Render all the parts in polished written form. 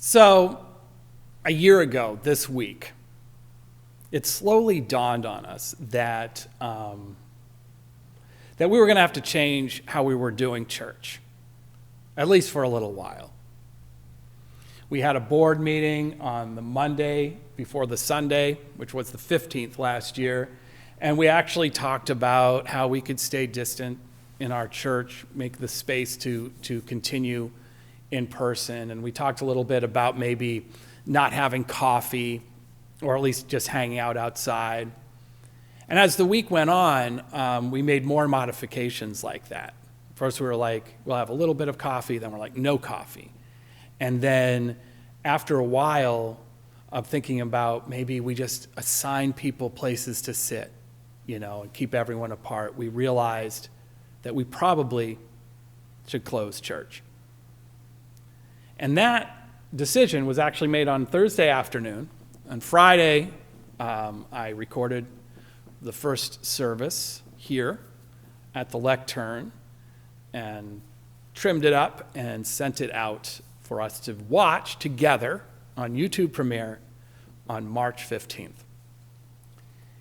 So, a year ago this week, it slowly dawned on us that we were going to have to change how we were doing church, at least for a little while. We had a board meeting on the Monday before the Sunday, which was the 15th last year, and we actually talked about how we could stay distant in our church, make the space to continue in person, and we talked a little bit about maybe not having coffee, or at least just hanging out outside. And as the week went on, we made more modifications like that. First we were like, we'll have a little bit of coffee, then we're like, no coffee. And then after a while of thinking about maybe we just assign people places to sit, and keep everyone apart, we realized that we probably should close church. And that decision was actually made on Thursday afternoon. On Friday, I recorded the first service here at the lectern and trimmed it up and sent it out for us to watch together on YouTube Premiere on March 15th.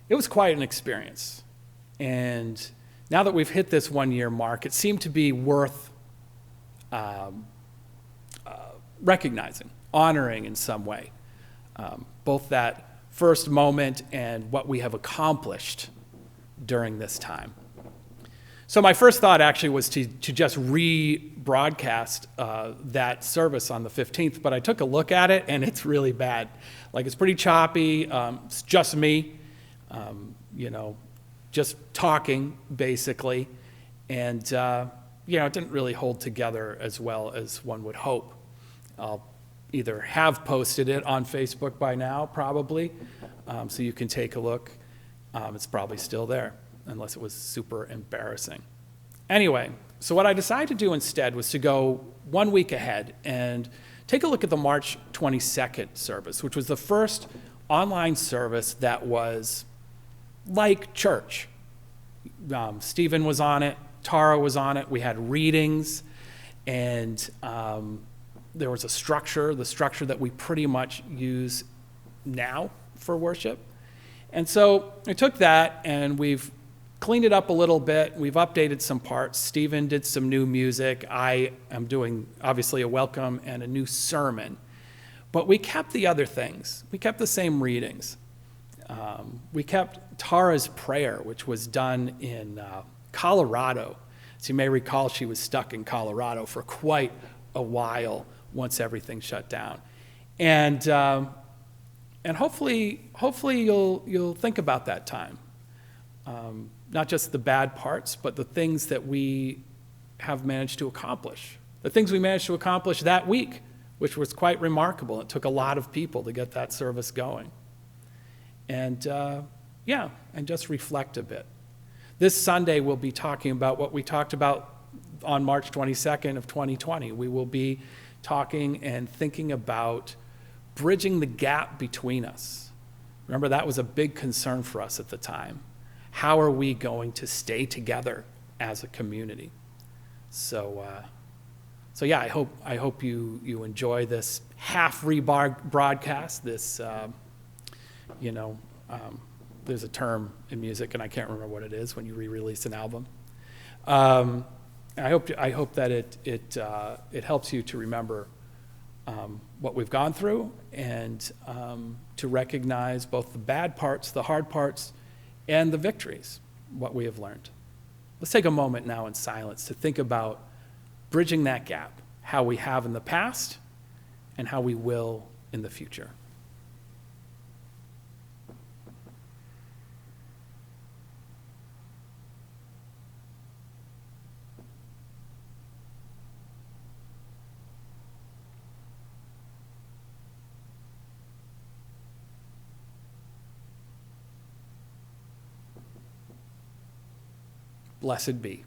It was quite an experience. And now that we've hit this 1 year mark, it seemed to be worth recognizing, honoring in some way, both that first moment and what we have accomplished during this time. So my first thought actually was to just rebroadcast that service on the 15th, but I took a look at it and it's really bad. Like, it's pretty choppy. It's just me, just talking basically, and it didn't really hold together as well as one would hope. I'll either have posted it on Facebook by now, probably, so you can take a look. It's probably still there, unless it was super embarrassing. Anyway, so what I decided to do instead was to go 1 week ahead and take a look at the March 22nd service, which was the first online service that was like church. Stephen was on it, Tara was on it, we had readings, and there was a structure, the structure that we pretty much use now for worship. And so I took that and we've cleaned it up a little bit. We've updated some parts. Stephen did some new music. I am doing, obviously, a welcome and a new sermon. But we kept the other things. We kept the same readings. We kept Tara's prayer, which was done in Colorado. As you may recall, she was stuck in Colorado for quite a while once everything shut down. And hopefully you'll think about that time. Not just the bad parts, but the things that we have managed to accomplish. The things we managed to accomplish that week, which was quite remarkable. It took a lot of people to get that service going. And and just reflect a bit. This Sunday we'll be talking about what we talked about on March 22nd of 2020. We will be talking and thinking about bridging the gap between us. Remember, that was a big concern for us at the time. How are we going to stay together as a community? So I hope you enjoy this half rebroadcast. This there's a term in music, and I can't remember what it is when you re-release an album. I hope that it helps you to remember what we've gone through and to recognize both the bad parts, the hard parts, and the victories, what we have learned. Let's take a moment now in silence to think about bridging that gap, how we have in the past and how we will in the future. Blessed be.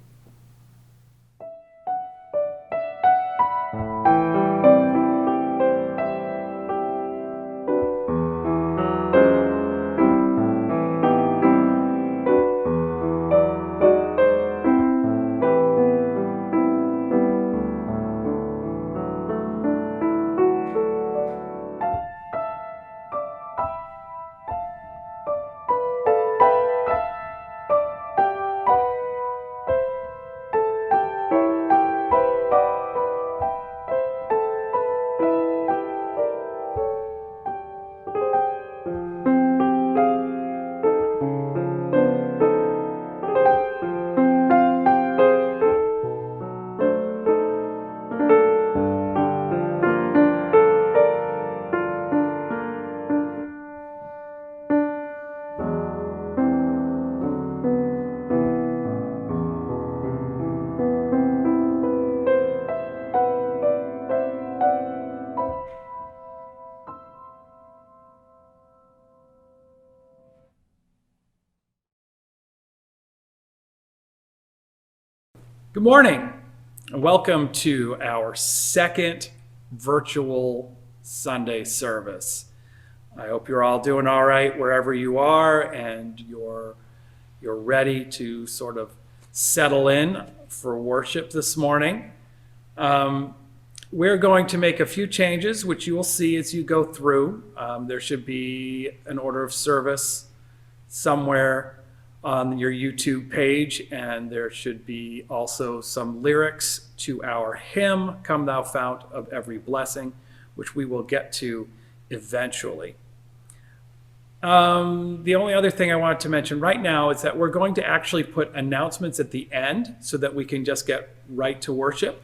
Good morning, and welcome to our second virtual Sunday service. I hope you're all doing all right wherever you are, and you're ready to sort of settle in for worship this morning. We're going to make a few changes, which you will see as you go through. There should be an order of service somewhere on your YouTube page, and there should be also some lyrics to our hymn, Come Thou Fount of Every Blessing, which we will get to eventually. The only other thing I wanted to mention right now is that we're going to actually put announcements at the end so that we can just get right to worship.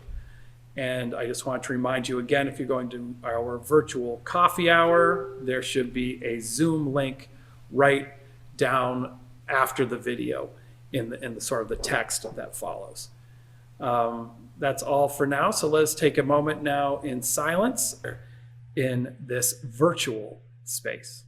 And I just want to remind you again, if you're going to our virtual coffee hour, there should be a Zoom link right down after the video in the sort of the text that follows. That's all for now. So let's take a moment now in silence in this virtual space.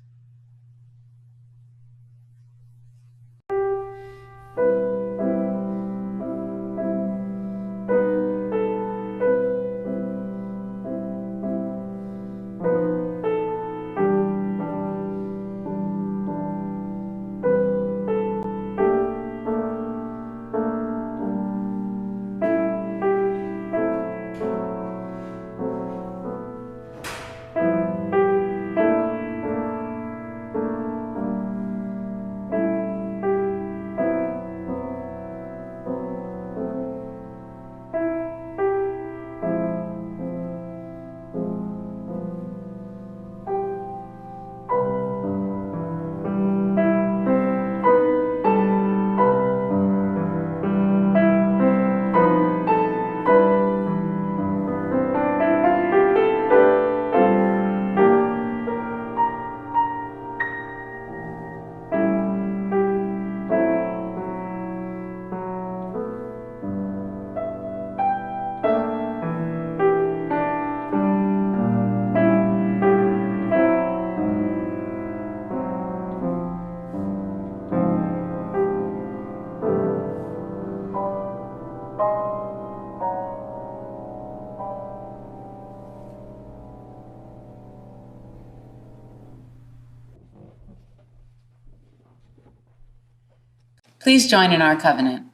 Please join in our covenant.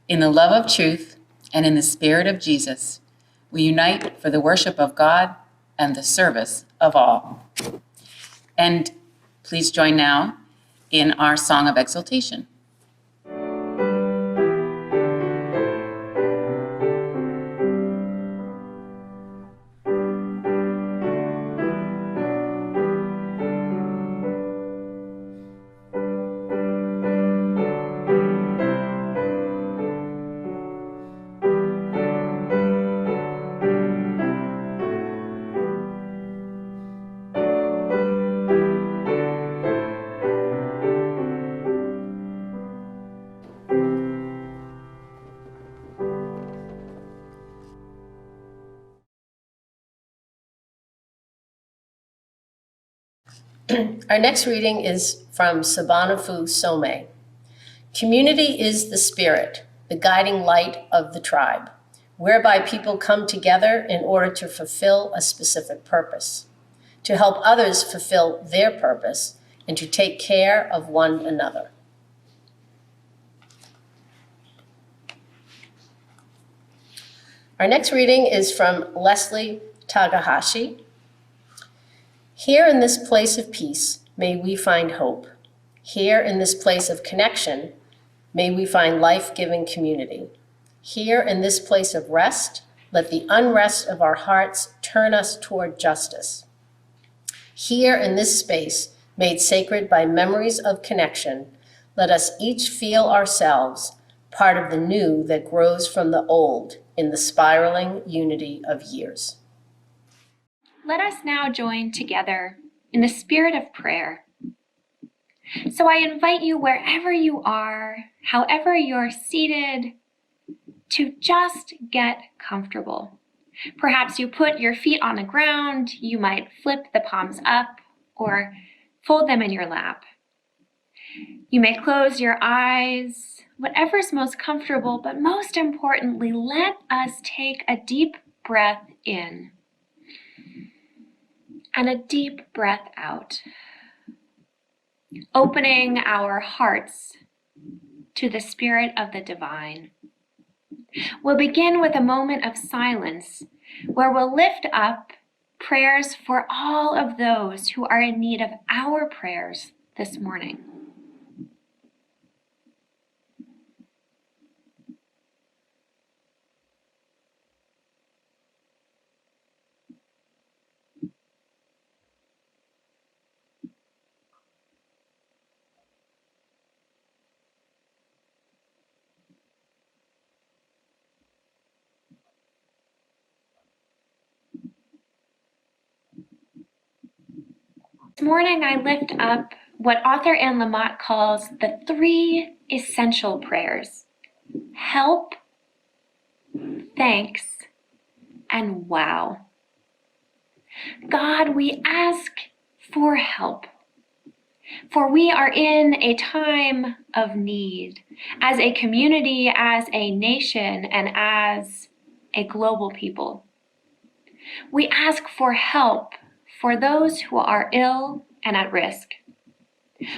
In the love of truth and in the spirit of Jesus, we unite for the worship of God and the service of all. And please join now in our song of exaltation. Our next reading is from Sabanafu Some. Community is the spirit, the guiding light of the tribe, whereby people come together in order to fulfill a specific purpose, to help others fulfill their purpose, and to take care of one another. Our next reading is from Leslie Takahashi. Here in this place of peace, may we find hope. Here in this place of connection, may we find life-giving community. Here in this place of rest, let the unrest of our hearts turn us toward justice. Here in this space, made sacred by memories of connection, let us each feel ourselves part of the new that grows from the old in the spiraling unity of years. Let us now join together in the spirit of prayer. So I invite you, wherever you are, however you're seated, to just get comfortable. Perhaps you put your feet on the ground, you might flip the palms up or fold them in your lap. You may close your eyes whatever's most comfortable, but most importantly, let us take a deep breath in and a deep breath out, opening our hearts to the Spirit of the divine. We'll begin with a moment of silence where we'll lift up prayers for all of those who are in need of our prayers this morning. This morning, I lift up what author Anne Lamott calls the 3 essential prayers: help, thanks, and wow. God, we ask for help, for we are in a time of need as a community, as a nation, and as a global people. We ask for help for those who are ill and at risk.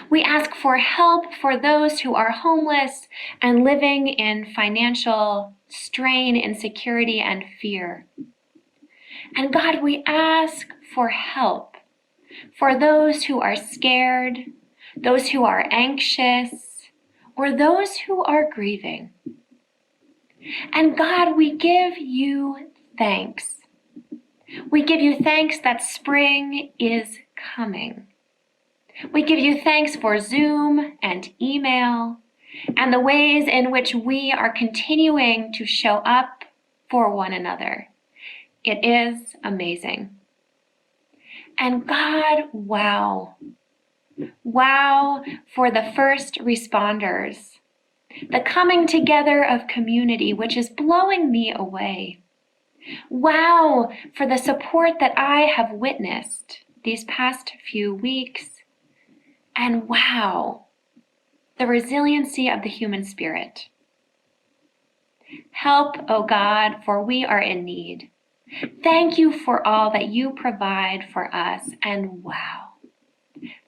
We ask for help for those who are homeless and living in financial strain, insecurity, and fear. And God, we ask for help for those who are scared, those who are anxious, or those who are grieving. And God, we give you thanks. We give you thanks that spring is coming. We give you thanks for Zoom and email and the ways in which we are continuing to show up for one another. It is amazing. And God, wow. Wow for the first responders, the coming together of community, which is blowing me away. Wow for the support that I have witnessed these past few weeks. And wow, the resiliency of the human spirit. Help, O God, for we are in need. Thank you for all that you provide for us. And wow,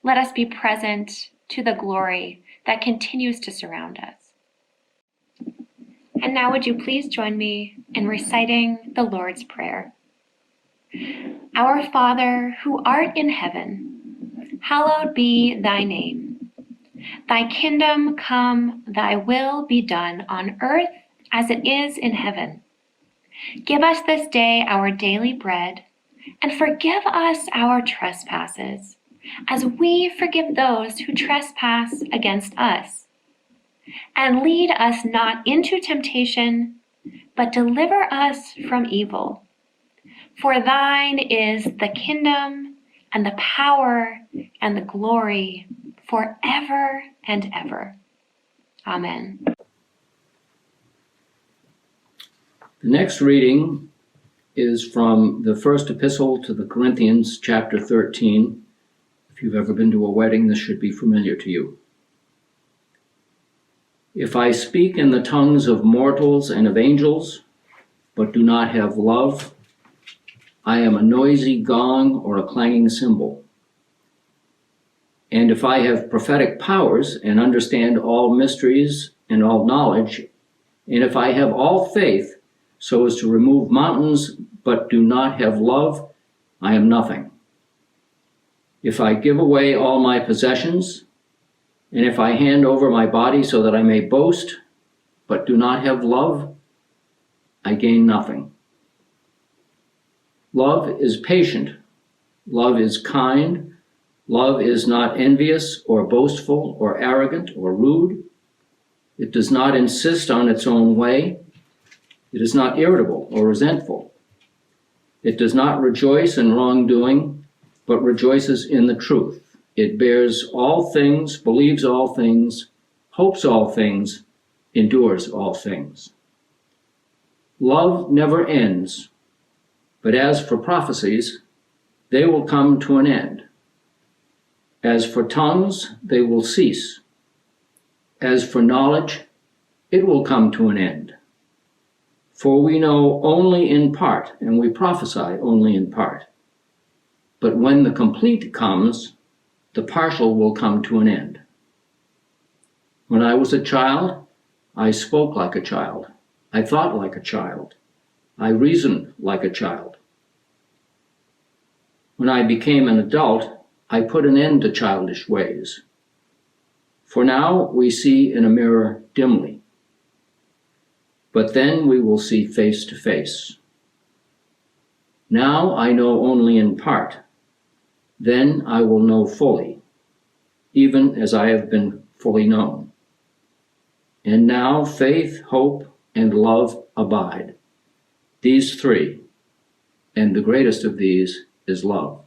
let us be present to the glory that continues to surround us. And now would you please join me in reciting the Lord's Prayer. Our Father, who art in heaven, hallowed be thy name. Thy kingdom come, thy will be done on earth as it is in heaven. Give us this day our daily bread, and forgive us our trespasses, as we forgive those who trespass against us. And lead us not into temptation, but deliver us from evil. For thine is the kingdom, and the power, and the glory, forever and ever. Amen. The next reading is from the first epistle to the Corinthians, chapter 13. If you've ever been to a wedding, this should be familiar to you. If I speak in the tongues of mortals and of angels, but do not have love, I am a noisy gong or a clanging cymbal. And if I have prophetic powers and understand all mysteries and all knowledge, and if I have all faith so as to remove mountains, but do not have love, I am nothing. If I give away all my possessions, and if I hand over my body so that I may boast, but do not have love, I gain nothing. Love is patient. Love is kind. Love is not envious or boastful or arrogant or rude. It does not insist on its own way. It is not irritable or resentful. It does not rejoice in wrongdoing, but rejoices in the truth. It bears all things, believes all things, hopes all things, endures all things. Love never ends, but as for prophecies, they will come to an end. As for tongues, they will cease. As for knowledge, it will come to an end. For we know only in part, and we prophesy only in part. But when the complete comes, the partial will come to an end. When I was a child, I spoke like a child. I thought like a child. I reasoned like a child. When I became an adult, I put an end to childish ways. For now we see in a mirror dimly, but then we will see face to face. Now I know only in part, then I will know fully, even as I have been fully known. And now faith, hope, and love abide, these three, and the greatest of these is love.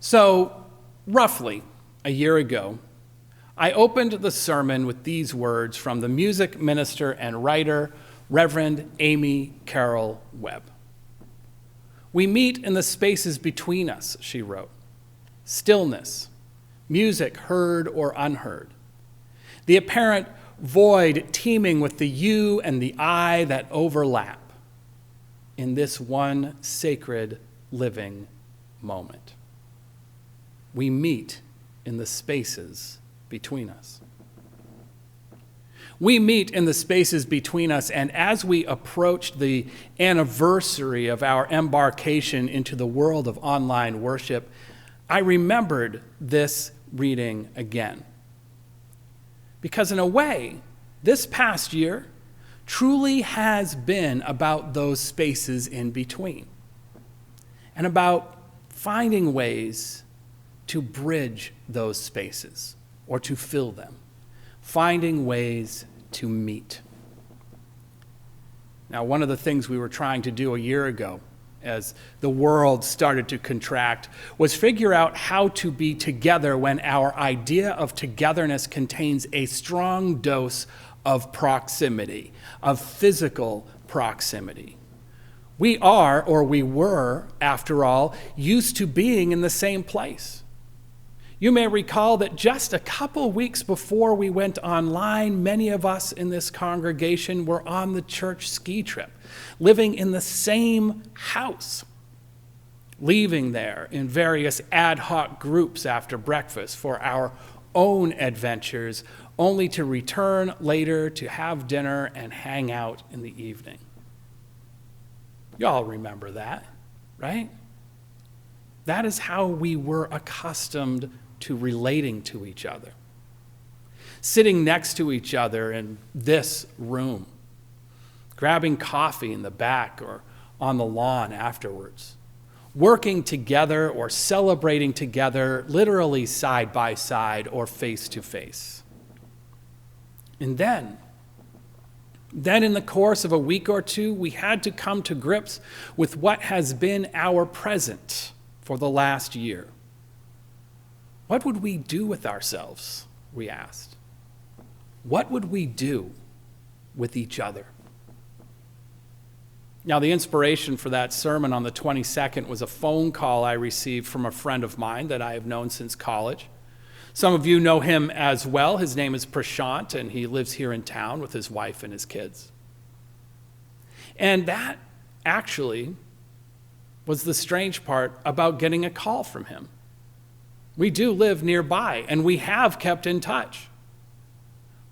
So, roughly a year ago, I opened the sermon with these words from the music minister and writer, Reverend Amy Carroll Webb. "We meet in the spaces between us," she wrote. "Stillness, music heard or unheard, the apparent void teeming with the you and the I that overlap in this one sacred living moment. We meet in the spaces between us. We meet in the spaces between us, and as we approached the anniversary of our embarkation into the world of online worship, I remembered this reading again. Because in a way, this past year truly has been about those spaces in between, and about finding ways to bridge those spaces or to fill them, finding ways to meet. Now, one of the things we were trying to do a year ago as the world started to contract was figure out how to be together when our idea of togetherness contains a strong dose of proximity, of physical proximity. We are, or we were, after all, used to being in the same place, You may recall that just a couple weeks before we went online, many of us in this congregation were on the church ski trip, living in the same house, leaving there in various ad hoc groups after breakfast for our own adventures, only to return later to have dinner and hang out in the evening. Y'all remember that, right? That is how we were accustomed to relating to each other. Sitting next to each other in this room, grabbing coffee in the back or on the lawn afterwards, working together or celebrating together, literally side by side or face to face. And then in the course of a week or two, we had to come to grips with what has been our present for the last year. What would we do with ourselves, we asked. What would we do with each other? Now, the inspiration for that sermon on the 22nd was a phone call I received from a friend of mine that I have known since college. Some of you know him as well. His name is Prashant, and he lives here in town with his wife and his kids. And that actually was the strange part about getting a call from him. We do live nearby, and we have kept in touch.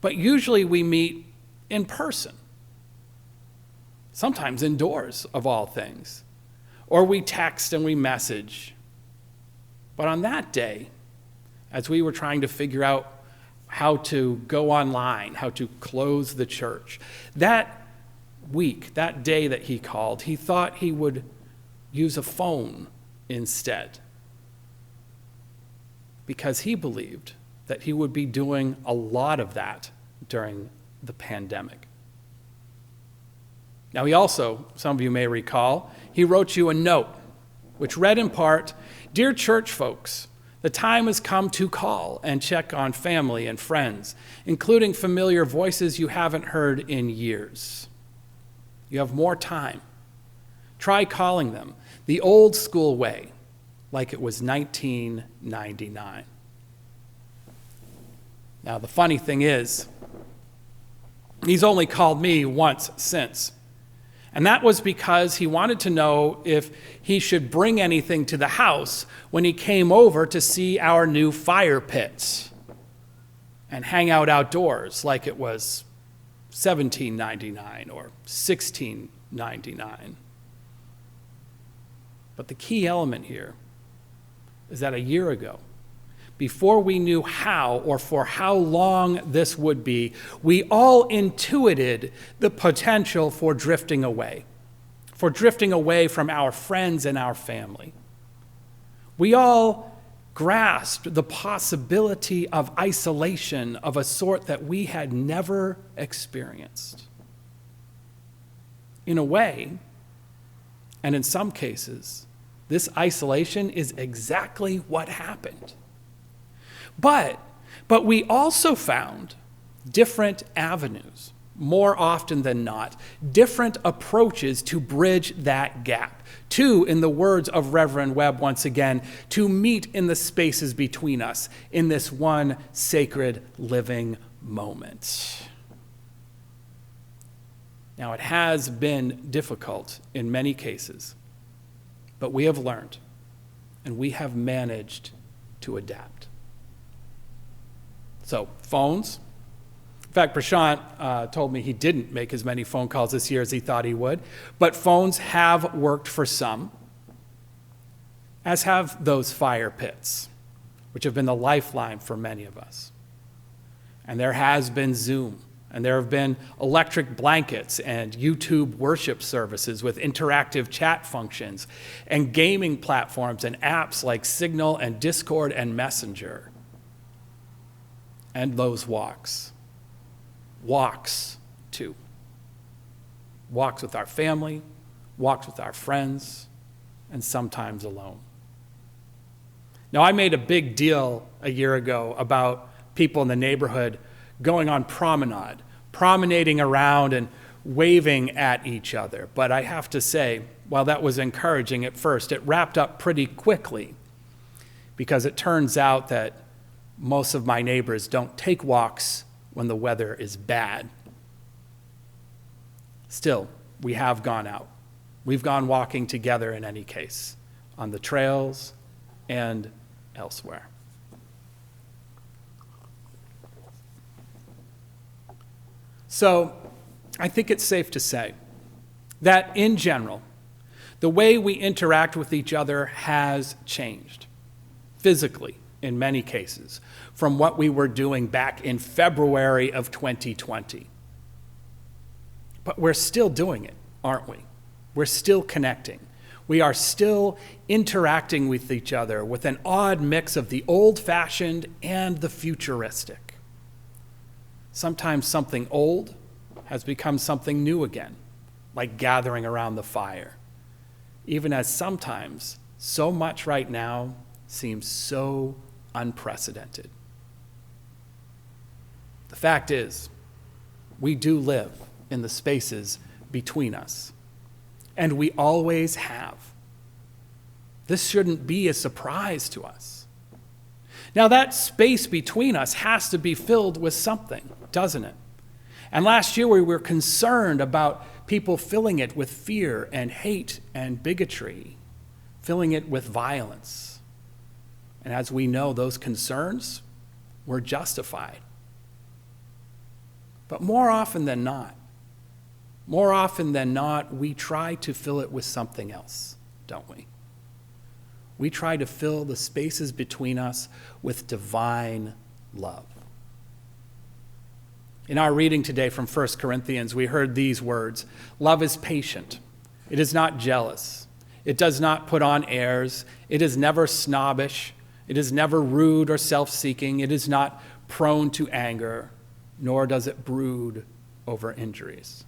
But usually we meet in person, sometimes indoors, of all things. Or we text and we message. But on that day, as we were trying to figure out how to go online, how to close the church, that week, that day that he called, he thought he would use a phone instead, because he believed that he would be doing a lot of that during the pandemic. Now, he also, some of you may recall, he wrote you a note, which read in part, "Dear church folks, the time has come to call and check on family and friends, including familiar voices you haven't heard in years. You have more time. Try calling them the old school way, like it was 1999. Now, the funny thing is, he's only called me once since. And that was because he wanted to know if he should bring anything to the house when he came over to see our new fire pits and hang out outdoors like it was $17.99 or $16.99. But the key element here is that a year ago, before we knew how or for how long this would be, we all intuited the potential for drifting away from our friends and our family. We all grasped the possibility of isolation of a sort that we had never experienced. In a way, and in some cases, this isolation is exactly what happened. But we also found different avenues, more often than not, different approaches to bridge that gap. To, in the words of Reverend Webb once again, to meet in the spaces between us in this one sacred living moment. Now, it has been difficult in many cases, but we have learned and we have managed to adapt. So, phones. In fact, Prashant told me he didn't make as many phone calls this year as he thought he would, but phones have worked for some, as have those fire pits, which have been the lifeline for many of us. And there has been Zoom, and there have been electric blankets and YouTube worship services with interactive chat functions, and gaming platforms and apps like Signal and Discord and Messenger. And those walks too. Walks with our family, walks with our friends, and sometimes alone. Now, I made a big deal a year ago about people in the neighborhood going on promenading around and waving at each other. But I have to say, while that was encouraging at first, it wrapped up pretty quickly, because it turns out that most of my neighbors don't take walks when the weather is bad. Still, we have gone out. We've gone walking together in any case, on the trails and elsewhere. So, I think it's safe to say that in general, the way we interact with each other has changed, physically in many cases, from what we were doing back in February of 2020. But we're still doing it, aren't we? We're still connecting. We are still interacting with each other with an odd mix of the old-fashioned and the futuristic. Sometimes something old has become something new again, like gathering around the fire, even as sometimes so much right now seems so unprecedented. The fact is, we do live in the spaces between us, and we always have. This shouldn't be a surprise to us. Now, that space between us has to be filled with something, doesn't it? And last year we were concerned about people filling it with fear and hate and bigotry, filling it with violence. And as we know, those concerns were justified. But more often than not, we try to fill it with something else, don't we? We try to fill the spaces between us with divine love. In our reading today from 1 Corinthians, we heard these words: love is patient. It is not jealous. It does not put on airs. It is never snobbish. It is never rude or self-seeking. It is not prone to anger, nor does it brood over injuries.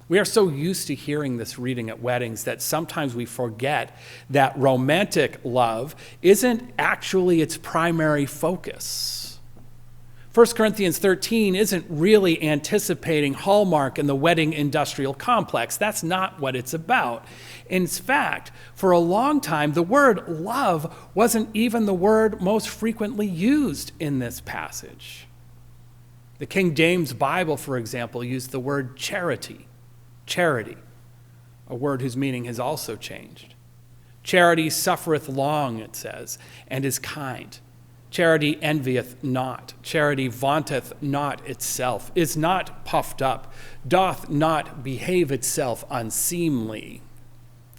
We are so used to hearing this reading at weddings that sometimes we forget that romantic love isn't actually its primary focus. 1 Corinthians 13 isn't really anticipating Hallmark and the wedding industrial complex. That's not what it's about. In fact, for a long time, the word love wasn't even the word most frequently used in this passage. The King James Bible, for example, used the word charity, a word whose meaning has also changed. Charity suffereth long, it says, and is kind. Charity envieth not. Charity vaunteth not itself, is not puffed up, doth not behave itself unseemly,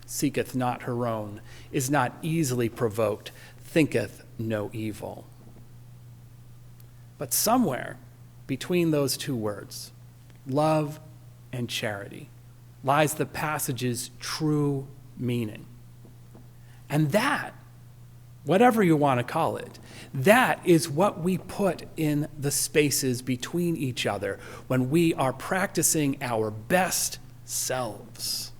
seeketh not her own, is not easily provoked, thinketh no evil. But somewhere between those two words, love and charity, lies the passage's true meaning. And that, whatever you want to call it, that is what we put in the spaces between each other when we are practicing our best selves.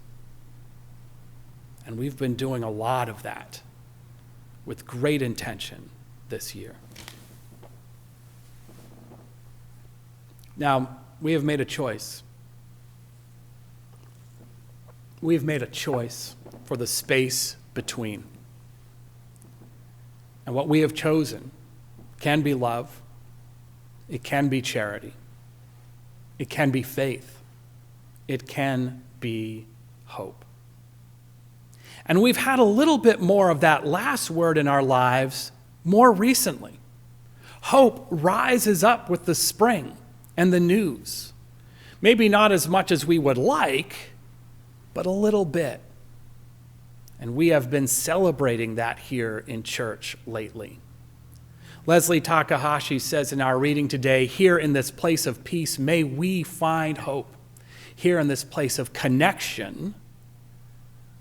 And we've been doing a lot of that with great intention this year. Now, we have made a choice. We have made a choice for the space between. And what we have chosen can be love, it can be charity, it can be faith, it can be hope. And we've had a little bit more of that last word in our lives more recently. Hope rises up with the spring and the news. Maybe not as much as we would like, but a little bit. And we have been celebrating that here in church lately. Leslie Takahashi says in our reading today, here in this place of peace, may we find hope. Here in this place of connection,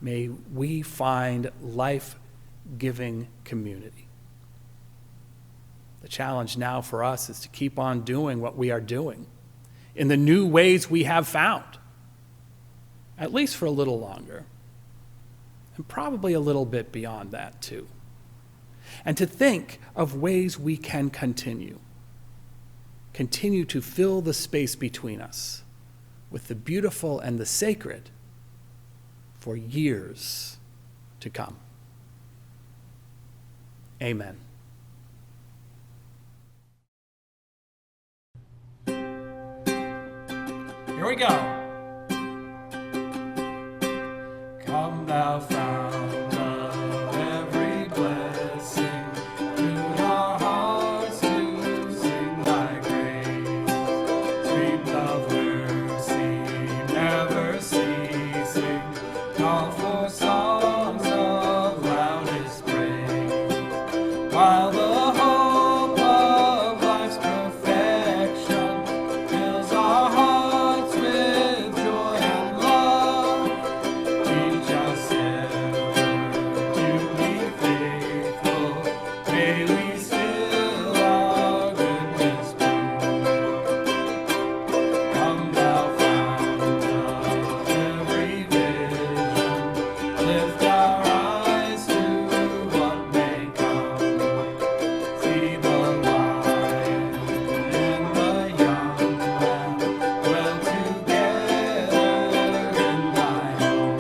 may we find life-giving community. The challenge now for us is to keep on doing what we are doing in the new ways we have found, at least for a little longer. And probably a little bit beyond that, too. And to think of ways we can continue to fill the space between us with the beautiful and the sacred for years to come. Amen. Here we go. Come thou fount of every blessing, tune our hearts to sing thy praise. Streams of mercy never ceasing, call for songs of loudest praise. While the hope of life's perfection fills our hearts with joy and love, teach us ever to be faithful. May we still our goodness prove. Come thou fount of every vision, lift our eyes to what may come. See the lion and the young lamb dwell together in thy home.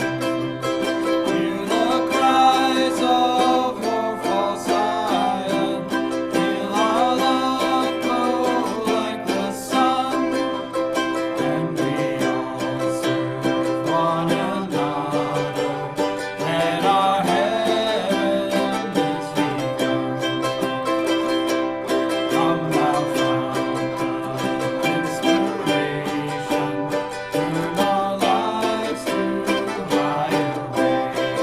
Hear the cries of mournful Zion, feel our love glow like the sun, and we all serve one another. Let our heavenlies begun. Come thou fount of inspiration, turn our lives to higher ways.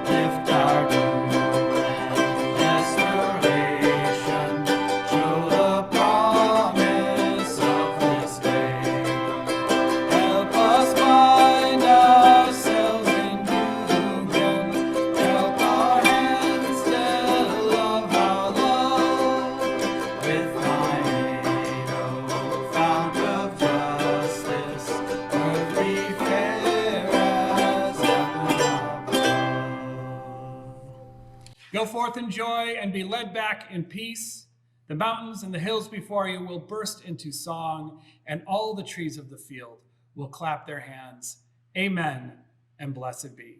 Lift our doom and desperation, show the promise of this day. Help us find ourselves in you again. Help our hands tell of our love. With thy aid, O fount of justice, earth be fair as heaven above. Go forth in joy and be led back in peace. The mountains and the hills before you will burst into song, and all the trees of the field will clap their hands. Amen, and blessed be.